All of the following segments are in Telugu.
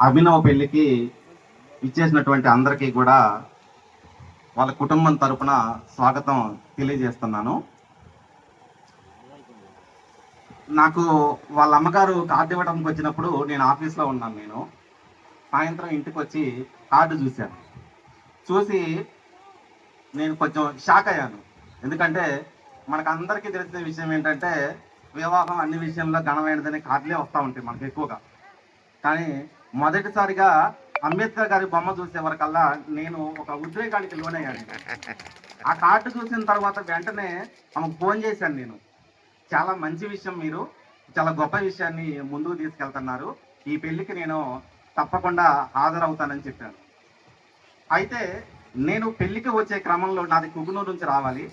అభినవ్ పెళ్లికి ఇచ్చేసినటువంటి అందరికీ కూడా వాళ్ళ కుటుంబం తరపున స్వాగతం తెలియజేస్తున్నాను. నాకు వాళ్ళ అమ్మగారు కార్డు ఇవ్వడానికి వచ్చినప్పుడు నేను ఆఫీస్లో ఉన్నాను. నేను సాయంత్రం ఇంటికి వచ్చి కార్డు చూశాను. చూసి నేను కొంచెం షాక్ అయ్యాను. ఎందుకంటే మనకు అందరికీ తెలిసిన విషయం ఏంటంటే వివాహం అన్ని విషయంలో ఘనమైనదని కార్డులే వస్తూ ఉంటాయి మనకు ఎక్కువగా. కానీ మొదటిసారిగా అంబేద్కర్ గారి బొమ్మ చూసే వరకల్లా నేను ఒక ఉద్రేకానికి లోనయ్యాను. ఆ కార్డు చూసిన తర్వాత వెంటనే ఆమెకు ఫోన్ చేశాను. నేను చాలా మంచి విషయం, మీరు చాలా గొప్ప విషయాన్ని ముందుకు తీసుకెళ్తున్నారు, ఈ పెళ్లికి నేను తప్పకుండా హాజరవుతానని చెప్పాను. అయితే నేను పెళ్లికి వచ్చే క్రమంలో నాది కుగునూరు నుంచి రావాలి.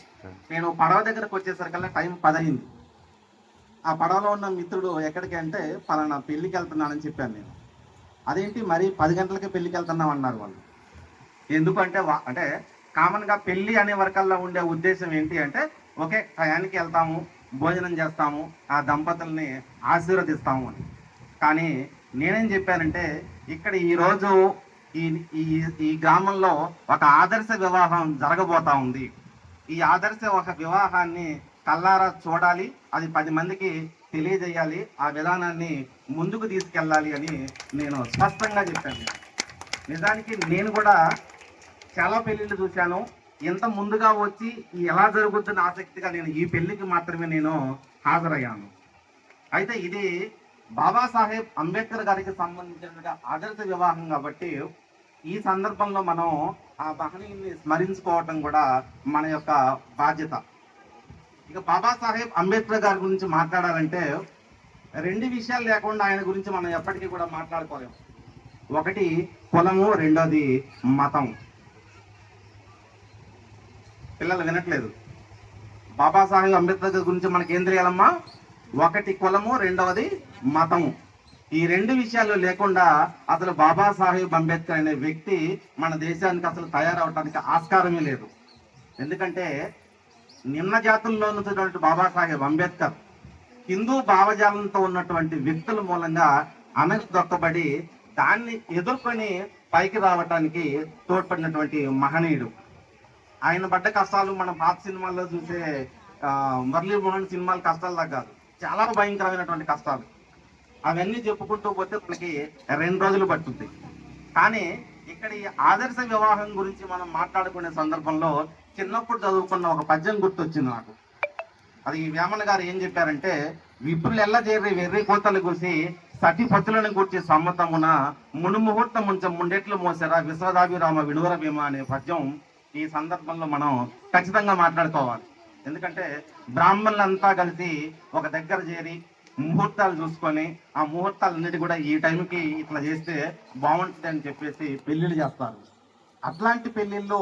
నేను పడవ దగ్గరకు వచ్చేసరికల్లా టైం 10 అయింది. ఆ పడవలో ఉన్న మిత్రుడు ఎక్కడికి అంటే పలానా పెళ్లికి వెళ్తున్నానని చెప్పాను. నేను అదేంటి మరి 10 గంటలకే పెళ్లికి వెళ్తున్నాం అన్నారు వాళ్ళు. ఎందుకంటే అంటే కామన్గా పెళ్లి అనే వరకల్లా ఉండే ఉద్దేశం ఏంటి అంటే ఓకే టయానికి వెళ్తాము, భోజనం చేస్తాము, ఆ దంపతుల్ని ఆశీర్వదిస్తాము అని. కానీ నేనేం చెప్పానంటే ఇక్కడ ఈరోజు ఈ ఈ గ్రామంలో ఒక ఆదర్శ వివాహం జరగబోతా ఉంది. ఈ ఆదర్శ ఒక వివాహాన్ని కల్లారా చూడాలి, అది 10 మందికి తెలియజేయాలి, ఆ విధానాన్ని ముందుకు తీసుకెళ్ళాలి అని నేను స్పష్టంగా చెప్పాను. నిజానికి నేను కూడా చాలా పెళ్ళిళ్ళు చూశాను. ఎంత ముందుగా వచ్చి ఎలా జరుగుతుందని ఆసక్తిగా నేను ఈ పెళ్లికి మాత్రమే నేను హాజరయ్యాను. అయితే ఇది బాబాసాహెబ్ అంబేద్కర్ గారికి సంబంధించిన ఆదర్శ వివాహం కాబట్టి ఈ సందర్భంలో మనం ఆ మహనీయుని స్మరించుకోవటం కూడా మన యొక్క బాధ్యత. ఇక బాబాసాహెబ్ అంబేద్కర్ గారి గురించి మాట్లాడాలంటే 2 విషయాలు లేకుండా ఆయన గురించి మనం ఎప్పటికీ కూడా మాట్లాడుకోలేము. ఒకటి కులము, రెండోది మతం. పిల్లలు వినట్లేదు. బాబాసాహెబ్ అంబేద్కర్ గారి గురించి మనకి ఏం తెలియాలమ్మా? ఒకటి కులము, రెండవది మతము. ఈ 2 విషయాలు లేకుండా అసలు బాబాసాహెబ్ అంబేద్కర్ అనే వ్యక్తి మన దేశానికి అసలు తయారవడానికి ఆస్కారమే లేదు. ఎందుకంటే నిమ్న జాతుల్లో ఉన్నటువంటి బాబాసాహెబ్ అంబేద్కర్ హిందూ భావజాలంతో ఉన్నటువంటి వ్యక్తుల మూలంగా అణగదొక్కబడి దాన్ని ఎదుర్కొని పైకి రావటానికి తోడ్పడినటువంటి మహనీయుడు. ఆయన పడ్డ కష్టాలు మనం పాత సినిమాల్లో చూసే మురళీమోహన్ సినిమాల కష్టాలు కాదు, చాలా భయంకరమైనటువంటి కష్టాలు. అవన్నీ చెప్పుకుంటూ పోతే మనకి 2 రోజులు పట్టుద్ది. కానీ ఇక్కడ ఈ ఆదర్శ వివాహం గురించి మనం మాట్లాడుకునే సందర్భంలో చిన్నప్పుడు చదువుకున్న ఒక పద్యం గుర్తొచ్చింది నాకు. అది వేమన గారు ఏం చెప్పారంటే, విప్రులు ఎల్ల చేరి వెర్రి కోతలు కూసి సటి పతులను కూర్చి సమ్మతమున మునుముహూర్తం ముంచం ముండెట్లు మోసారా విశ్వదాభిరామ విడువర భీమ అనే పద్యం ఈ సందర్భంలో మనం ఖచ్చితంగా మాట్లాడుకోవాలి. ఎందుకంటే బ్రాహ్మణులంతా కలిసి ఒక దగ్గర చేరి ముహూర్తాలు చూసుకొని ఆ ముహూర్తాలన్నిటి కూడా ఈ టైంకి ఇట్లా చేస్తే బాగుంటుంది అని చెప్పేసి పెళ్లిళ్ళు చేస్తారు. అట్లాంటి పెళ్లిళ్ళు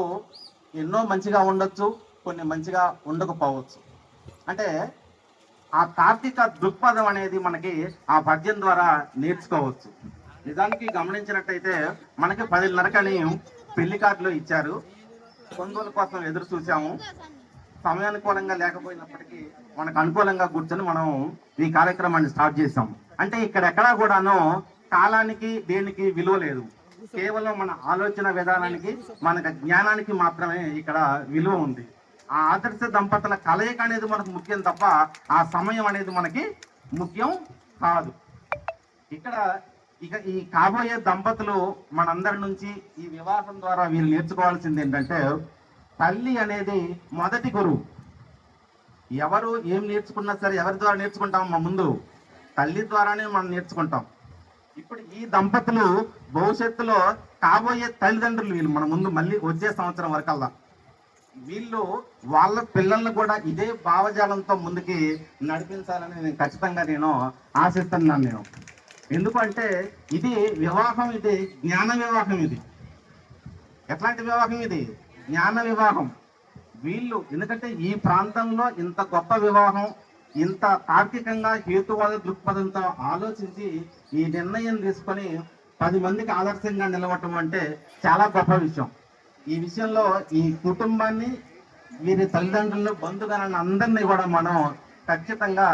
ఎన్నో మంచిగా ఉండొచ్చు, కొన్ని మంచిగా ఉండకపోవచ్చు. అంటే ఆ తార్కిక దృక్పథం అనేది మనకి ఆ పద్యం ద్వారా నేర్చుకోవచ్చు. నిజానికి గమనించినట్టయితే మనకి 10:30 పెళ్లి కార్డులు ఇచ్చారు. కొనుగోలు కోసం ఎదురు చూసాము. సమయానుకూలంగా లేకపోయినప్పటికీ మనకు అనుకూలంగా కూర్చొని మనం ఈ కార్యక్రమాన్ని స్టార్ట్ చేసాం. అంటే ఇక్కడ ఎక్కడా కూడాను కాలానికి దేనికి విలువ లేదు. కేవలం మన ఆలోచన విధానానికి, మన జ్ఞానానికి మాత్రమే ఇక్కడ విలువ ఉంది. ఆ ఆదర్శ దంపతుల కలయిక అనేది మనకు ముఖ్యం తప్ప ఆ సమయం అనేది మనకి ముఖ్యం కాదు. ఇక ఈ కాబోయే దంపతులు మనందరి నుంచి ఈ వివాహం ద్వారా వీళ్ళు నేర్చుకోవాల్సింది ఏంటంటే, తల్లి అనేది మొదటి గురువు. ఎవరు ఏం నేర్చుకున్నా సరే ఎవరి ద్వారా నేర్చుకుంటాం? మా ముందు తల్లి ద్వారానే మనం నేర్చుకుంటాం. ఇప్పుడు ఈ దంపతులు భవిష్యత్తులో కాబోయే తల్లిదండ్రులు వీళ్ళు మన ముందు మళ్ళీ వచ్చే సంవత్సరం వరకల్లా వీళ్ళు వాళ్ళ పిల్లల్ని కూడా ఇదే భావజాలంతో ముందుకి నడిపించాలని నేను ఖచ్చితంగా ఆశిస్తున్నాను. నేను ఎందుకంటే ఇది వివాహం, ఇది జ్ఞాన వివాహం. ఇది ఎట్లాంటి వివాహం? ఇది జ్ఞాన వివాహం. వీళ్ళు ఎందుకంటే ఈ ప్రాంతంలో ఇంత గొప్ప వివాహం, ఇంత తార్కికంగా హేతువాద దృక్పథంతో ఆలోచించి ఈ నిర్ణయం తీసుకొని 10 మందికి ఆదర్శంగా నిలవటం అంటే చాలా గొప్ప విషయం. ఈ విషయంలో ఈ కుటుంబాన్ని, వీరి తల్లిదండ్రులను, బంధుగాలను అందరినీ కూడా మనం ఖచ్చితంగా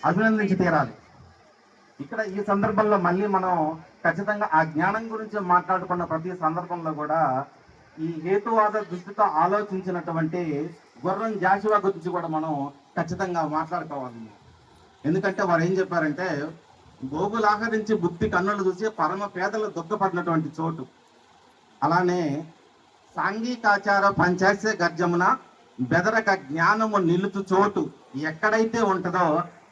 అభినందించి తీరాలి. ఇక్కడ ఈ సందర్భంలో మళ్ళీ మనం ఖచ్చితంగా ఆ జ్ఞానం గురించి మాట్లాడుకున్న ప్రతి సందర్భంలో కూడా ఈ హేతువాద దృష్టితో ఆలోచించినటువంటి గుర్రం జాషువా గురించి కూడా మనం ఖచ్చితంగా మాట్లాడుకోవాలి. ఎందుకంటే వారు ఏం చెప్పారంటే, గోగులాహరించి బుద్ధి కన్నులు చూసి పరమ పేదలు దుఃఖపడినటువంటి చోటు, అలానే సాంఘికాచార పంచాస్య గర్జమున బెదరక జ్ఞానము నిలుచు చోటు ఎక్కడైతే ఉంటుందో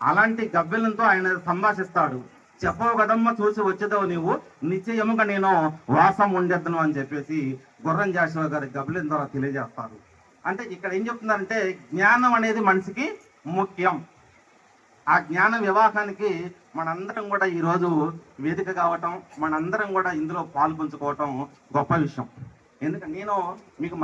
అలాంటి గబ్బిలంతో ఆయన సంభాషిస్తాడు. చెప్పవు కదమ్మ చూసి వచ్చేదో నీవు, నిశ్చయముగా నేను వాసం ఉండేద్దును అని చెప్పేసి గుర్రం జాషువా గారి గబ్బిలం ద్వారా తెలియజేస్తారు. అంటే ఇక్కడ ఏం చెప్తున్నారంటే, జ్ఞానం అనేది మనిషికి ముఖ్యం. ఆ జ్ఞాన వివాహానికి మనందరం కూడా ఈరోజు వేదిక కావటం, మనందరం కూడా ఇందులో పాల్పంచుకోవటం గొప్ప విషయం. ఎందుకంటే నేను మీకు